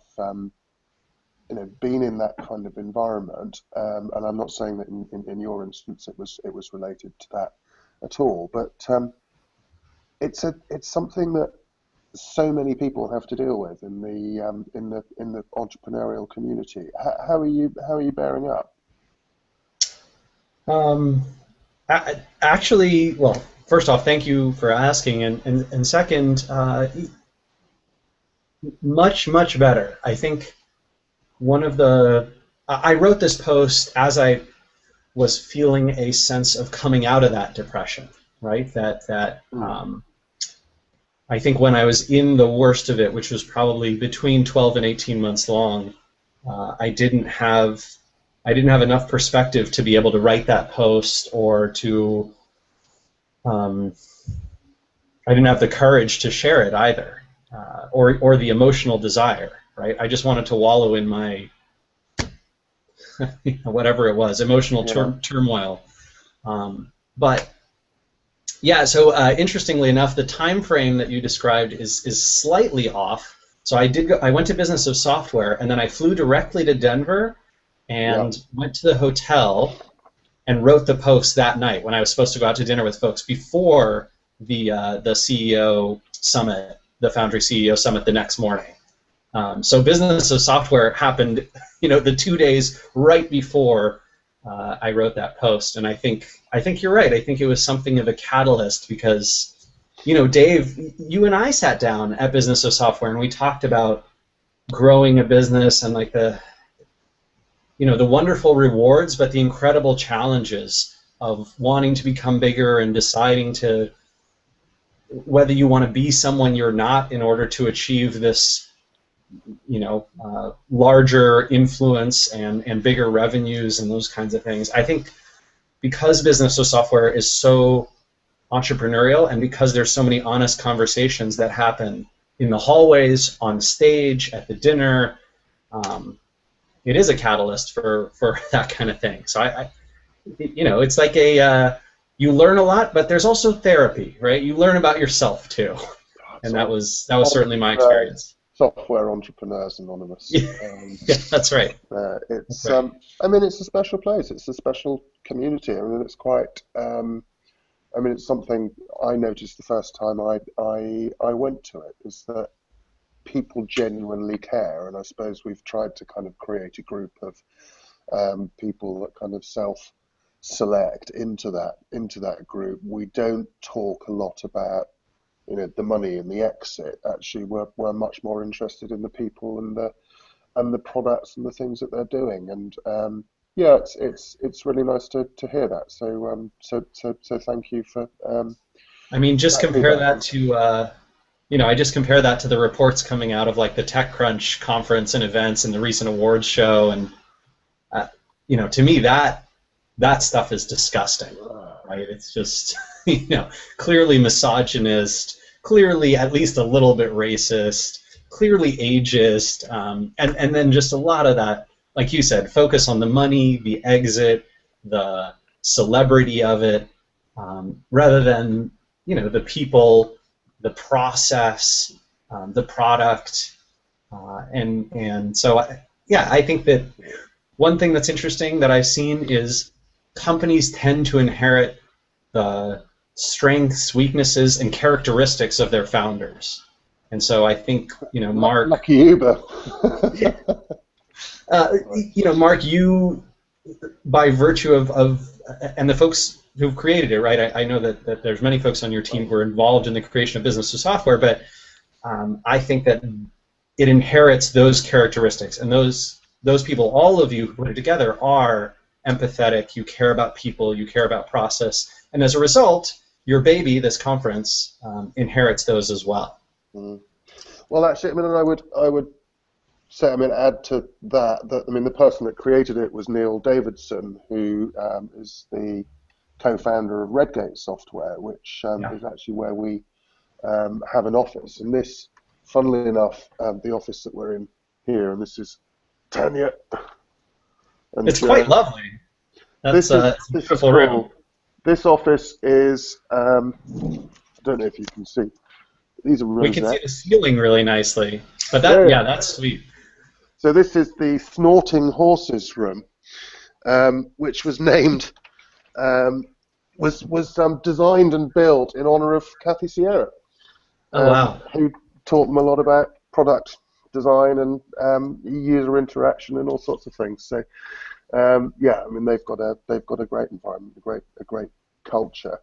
been in that kind of environment, and I'm not saying that in your instance it was related to that at all, but it's something that so many people have to deal with in the entrepreneurial community. How are you bearing up? Actually, well, first off, thank you for asking, and second, much better. I think I wrote this post as I was feeling a sense of coming out of that depression, right? I think when I was in the worst of it, which was probably between 12 and 18 months long, I didn't have enough perspective to be able to write that post, or to I didn't have the courage to share it either, or the emotional desire, right? I just wanted to wallow in my whatever it was, emotional turmoil. But yeah, so interestingly enough, the time frame that you described is slightly off. So I went to Business of Software, and then I flew directly to Denver and went to the hotel and wrote the post that night when I was supposed to go out to dinner with folks before the CEO summit, the Foundry CEO summit the next morning. So Business of Software happened, the 2 days right before I wrote that post, and I think you're right. I think it was something of a catalyst because, Dave, you and I sat down at Business of Software and we talked about growing a business and like the wonderful rewards, but the incredible challenges of wanting to become bigger and deciding whether you want to be someone you're not in order to achieve this larger influence and bigger revenues and those kinds of things. I think because Business of Software is so entrepreneurial, and because there's so many honest conversations that happen in the hallways, on stage, at the dinner, it is a catalyst for that kind of thing. So it's like you learn a lot, but there's also therapy, right? You learn about yourself too, and that was certainly my experience. Software Entrepreneurs Anonymous. Yeah, that's right. It's it's a special place. It's a special community. I mean, it's quite. It's something I noticed the first time I went to it, is that people genuinely care, and I suppose we've tried to kind of create a group of people that kind of select into that group. We don't talk a lot about the money and the exit. Actually, we're much more interested in the people and the products and the things that they're doing. And it's really nice to hear that. So thank you for. Just compare that to I just compare that to the reports coming out of like the TechCrunch conference and events and the recent awards show, and to me that stuff is disgusting, right? It's just clearly misogynist, clearly at least a little bit racist, clearly ageist, and then just a lot of that, like you said, focus on the money, the exit, the celebrity of it, rather than the people, the process, the product, and so I think that one thing that's interesting that I've seen is companies tend to inherit the strengths, weaknesses, and characteristics of their founders. And so I think, Mark... Lucky Uber. Mark, you, by virtue of and the folks who've created it, right? I know that there's many folks on your team who are involved in the creation of business to software, but I think that it inherits those characteristics, and those people, all of you who put it together, are empathetic. You care about people. You care about process, and as a result, your baby, this conference, inherits those as well. Mm. Well, actually, I would say, add to that the person that created it was Neil Davidson, who is the co-founder of Redgate Software, which is actually where we have an office. And this, funnily enough, the office that we're in here, and this is Tanya. And, it's quite lovely. That's a beautiful room. This office is, I don't know if you can see. These are rooms. We can see the ceiling really nicely, but that's sweet. So this is the Snorting Horses room, which was named, was designed and built in honor of Kathy Sierra. Who taught them a lot about product design and user interaction and all sorts of things. So they've got a great environment, a great culture,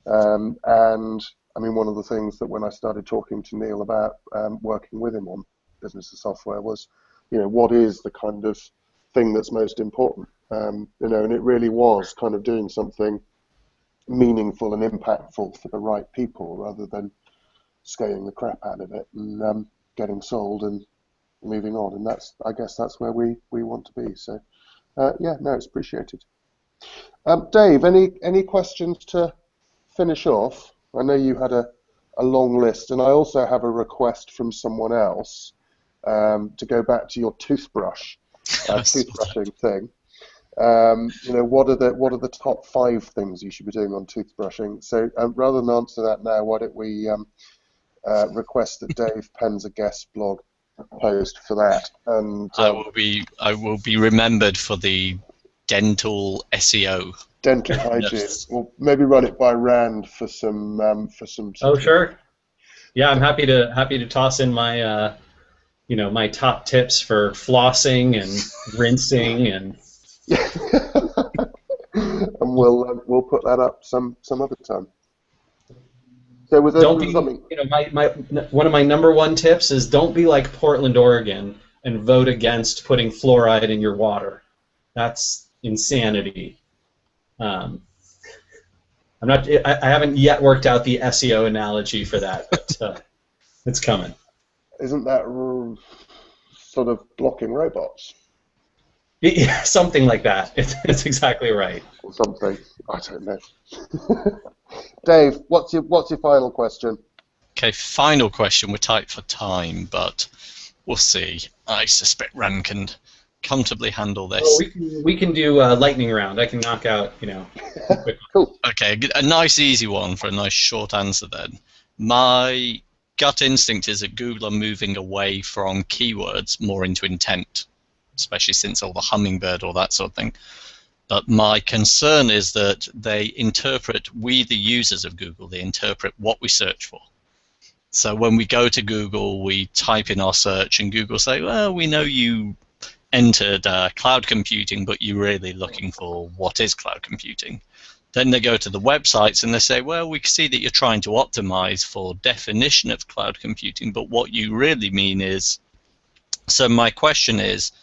and one of the things that when I started talking to Neil about working with him on business of software was, what is the kind of thing that's most important, and it really was kind of doing something meaningful and impactful for the right people rather than scaling the crap out of it and getting sold and moving on. And I guess that's where we want to be. So it's appreciated. Dave, any questions to finish off? I know you had a long list, and I also have a request from someone else to go back to your toothbrush toothbrushing thing. What are the top 5 things you should be doing on toothbrushing? So rather than answer that now, why don't we request that Dave pens a guest blog post for that? And I will be remembered for the dental SEO. Dental hygiene. Yes. We'll maybe run it by Rand for some. Oh sure. Yeah, I'm happy to toss in my my top tips for flossing and rinsing and. And we'll put that up some other time. So was there something? One of my number 1 tips is don't be like Portland, Oregon, and vote against putting fluoride in your water. That's insanity. I haven't yet worked out the SEO analogy for that, but it's coming. Isn't that sort of blocking robots? Yeah, something like that. It's exactly right. Or something. I don't know. Dave, what's your final question? Okay, final question. We're tight for time, but we'll see. I suspect Rand can comfortably handle this. Oh, we can do a lightning round. I can knock out, quick. Cool. Okay, a nice easy one for a nice short answer then. My gut instinct is that Google are moving away from keywords more into intent, especially since all the hummingbird, all that sort of thing. But my concern is that they interpret, we the users of Google, they interpret what we search for. So when we go to Google, we type in our search, and Google say, well, we know you entered cloud computing, but you're really looking for what is cloud computing. Then they go to the websites and they say, well, we can see that you're trying to optimize for definition of cloud computing, but what you really mean is... So my question is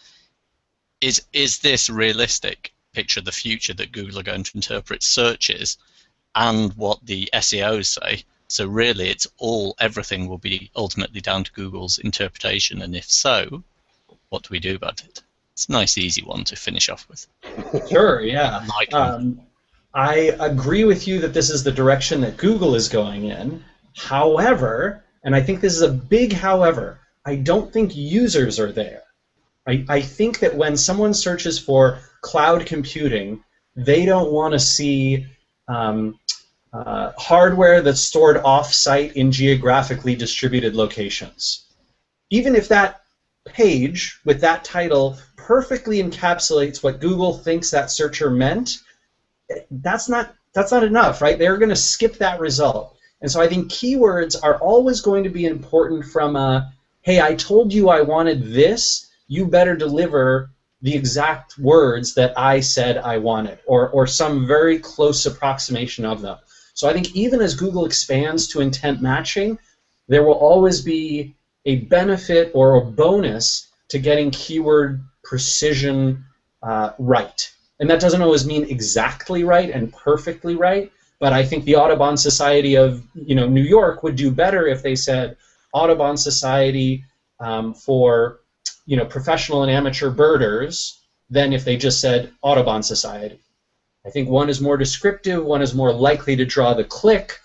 this realistic picture of the future that Google are going to interpret searches and what the SEOs say? So really everything will be ultimately down to Google's interpretation, and if so, what do we do about it? It's a nice, easy one to finish off with. Sure, yeah. I agree with you that this is the direction that Google is going in. However, and I think this is a big however, I don't think users are there. I think that when someone searches for cloud computing, they don't want to see hardware that's stored off-site in geographically distributed locations. Even if that page with that title perfectly encapsulates what Google thinks that searcher meant, that's not enough, right? They're going to skip that result. And so I think keywords are always going to be important from a, hey, I told you I wanted this, you better deliver the exact words that I said I wanted, or some very close approximation of them. So I think even as Google expands to intent matching, there will always be a benefit or a bonus to getting keyword precision right. And that doesn't always mean exactly right and perfectly right, but I think the Audubon Society of New York would do better if they said Audubon Society for professional and amateur birders than if they just said Audubon Society. I think one is more descriptive, one is more likely to draw the click.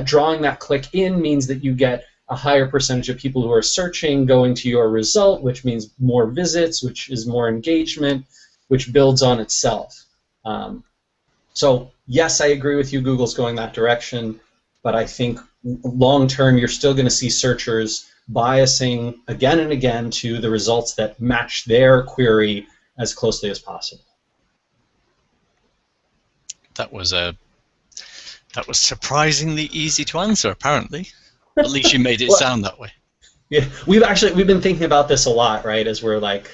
Drawing that click in means that you get a higher percentage of people who are searching going to your result, which means more visits, which is more engagement, which builds on itself. So yes, I agree with you, Google's going that direction, but I think long term you're still going to see searchers biasing again and again to the results that match their query as closely as possible. That was surprisingly easy to answer, apparently. At least you made it sound that way. Yeah, we've been thinking about this a lot, right? As we're like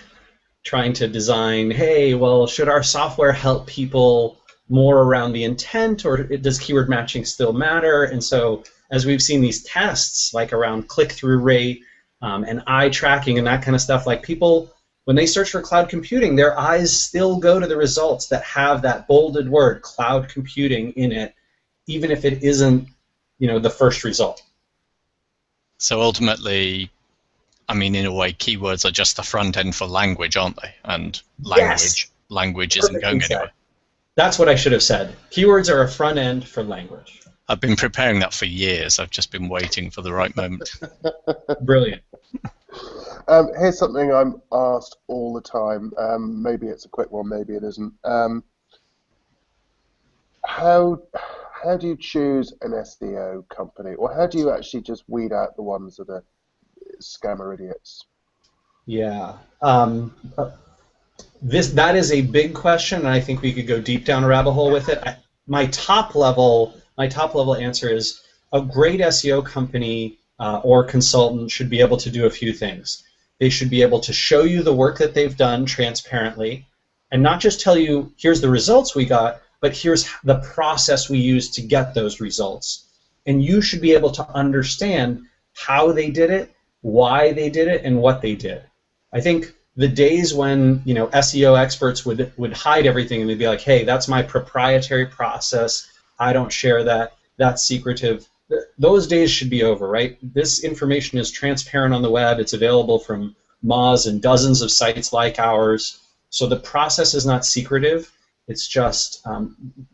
trying to design, hey, well, should our software help people more around the intent, or does keyword matching still matter? And so as we've seen these tests, like around click-through rate and eye tracking and that kind of stuff, like people, when they search for cloud computing, their eyes still go to the results that have that bolded word, cloud computing, in it, even if it isn't, the first result. So ultimately, I mean, in a way, keywords are just the front end for language, aren't they? And language isn't going anywhere. That's what I should have said. Keywords are a front end for language. I've been preparing that for years. I've just been waiting for the right moment. Brilliant. Here's something I'm asked all the time. Maybe it's a quick one, maybe it isn't. How do you choose an SEO company, or how do you actually just weed out the ones that are scammer idiots? Yeah. That is a big question, and I think we could go deep down a rabbit hole with it. My top level answer is a great SEO company or consultant should be able to do a few things. They should be able to show you the work that they've done transparently, and not just tell you, here's the results we got, but here's the process we used to get those results. And you should be able to understand how they did it, why they did it, and what they did. I think the days when SEO experts would hide everything and they'd be like, hey, that's my proprietary process, I don't share that, that's secretive. Those days should be over, right? This information is transparent on the web, it's available from Moz and dozens of sites like ours, so the process is not secretive, it's just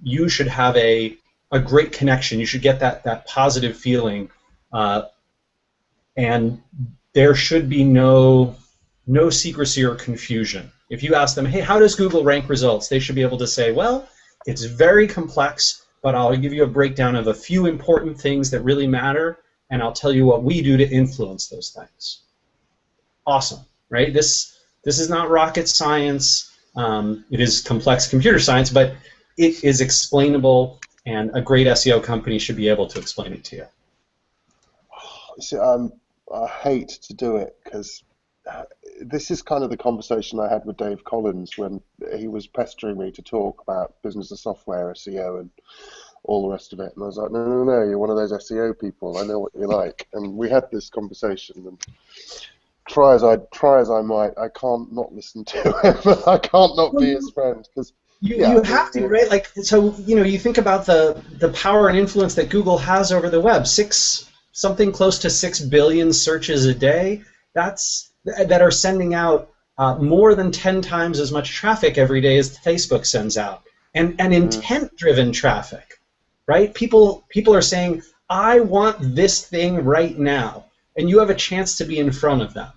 you should have a great connection, you should get that positive feeling, and there should be no secrecy or confusion. If you ask them, hey, how does Google rank results? They should be able to say, well, it's very complex, but I'll give you a breakdown of a few important things that really matter, and I'll tell you what we do to influence those things. Awesome, right? This is not rocket science. It is complex computer science, but it is explainable, and a great SEO company should be able to explain it to you. See, I hate to do it because this is kind of the conversation I had with Dave Collins when he was pestering me to talk about business of software, SEO, and all the rest of it. And I was like, no, you're one of those SEO people. I know what you like. And we had this conversation. And try as I might, I can't not listen to him. I can't not be his friend because. You have to, right? Like, so you think about the power and influence that Google has over the web. Something close to 6 billion searches a day. That are sending out more than 10 times as much traffic every day as Facebook sends out, and intent-driven traffic, right? People are saying, I want this thing right now, and you have a chance to be in front of them.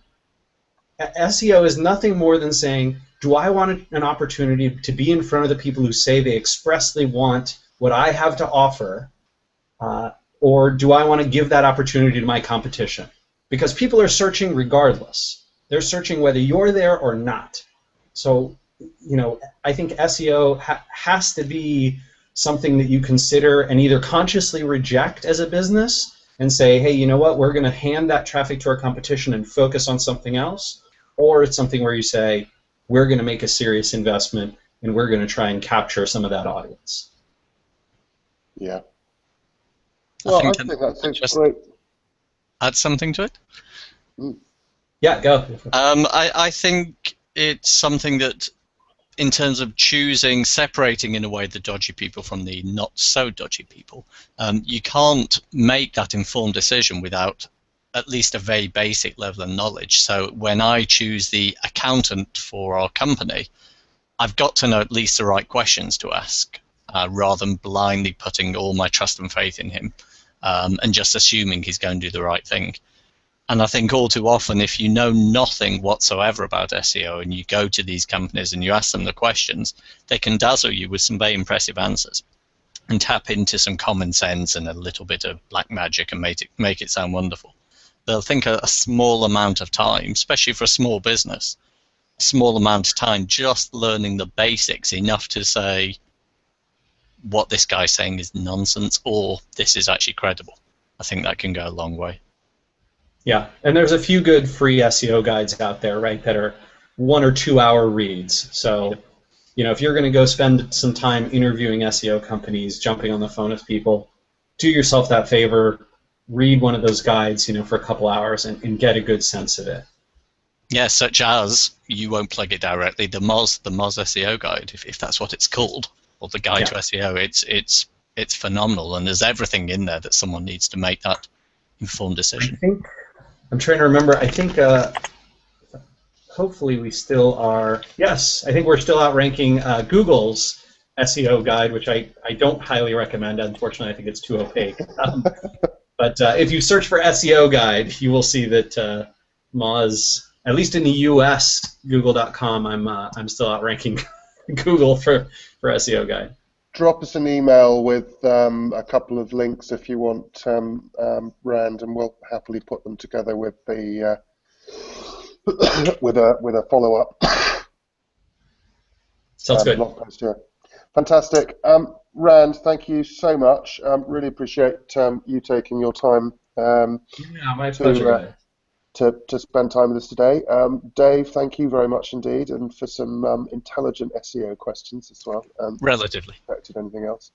SEO is nothing more than saying, do I want an opportunity to be in front of the people who say they expressly want what I have to offer, or do I want to give that opportunity to my competition? Because people are searching regardless. They're searching whether you're there or not. So, I think SEO has to be something that you consider and either consciously reject as a business and say, hey, you know what, we're going to hand that traffic to our competition and focus on something else, or it's something where you say, we're going to make a serious investment and we're going to try and capture some of that audience. Yeah. Well, I think that's great. Add something to it? Mm. Yeah, go. I think it's something that, in terms of separating in a way the dodgy people from the not so dodgy people, you can't make that informed decision without at least a very basic level of knowledge. So when I choose the accountant for our company, I've got to know at least the right questions to ask, rather than blindly putting all my trust and faith in him, and just assuming he's going to do the right thing. And I think all too often, if you know nothing whatsoever about SEO and you go to these companies and you ask them the questions, they can dazzle you with some very impressive answers and tap into some common sense and a little bit of black magic and make it sound wonderful. They'll think a small amount of time, especially for a small business, a small amount of time just learning the basics, enough to say what this guy's saying is nonsense or this is actually credible. I think that can go a long way. Yeah, and there's a few good free SEO guides out there, right, that are 1 or 2 hour reads. So, if you're going to go spend some time interviewing SEO companies, jumping on the phone with people, do yourself that favor, read one of those guides, for a couple hours and get a good sense of it. Yeah, such as, you won't plug it directly, the Moz SEO guide, if that's what it's called, or the guide to SEO, it's phenomenal, and there's everything in there that someone needs to make that informed decision. I'm trying to remember. I think hopefully we still are. Yes, I think we're still outranking Google's SEO guide, which I don't highly recommend. Unfortunately, I think it's too opaque. But if you search for SEO guide, you will see that Moz, at least in the U.S., Google.com, I'm still outranking Google for SEO guide. Drop us an email with a couple of links if you want, Rand, and we'll happily put them together with the with a follow-up. Sounds good. Blog post here. Fantastic, Rand. Thank you so much. Really appreciate you taking your time. Yeah, my pleasure. To spend time with us today. Dave, thank you very much indeed, and for some intelligent SEO questions as well. Relatively. Expected anything else.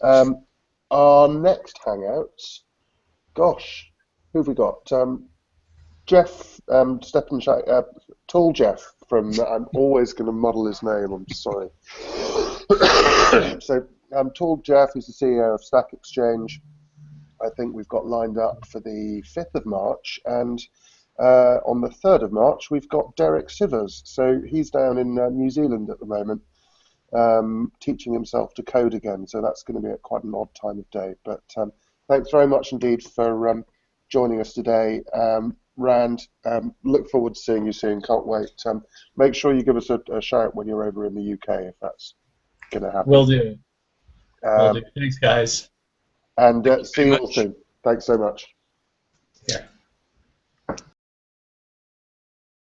Our next Hangouts, gosh, who have we got? Jeff Tall Jeff from, I'm always going to muddle his name, I'm sorry. So Tall Jeff is the CEO of Stack Exchange. I think we've got lined up for the 5th of March, and on the 3rd of March, we've got Derek Sivers. So he's down in New Zealand at the moment, teaching himself to code again. So that's going to be at quite an odd time of day. But thanks very much indeed for joining us today. Rand, look forward to seeing you soon. Can't wait. Make sure you give us a shout when you're over in the UK, if that's going to happen. Will do. Will do. Thanks, guys. And see you all soon. Thanks so much. Yeah.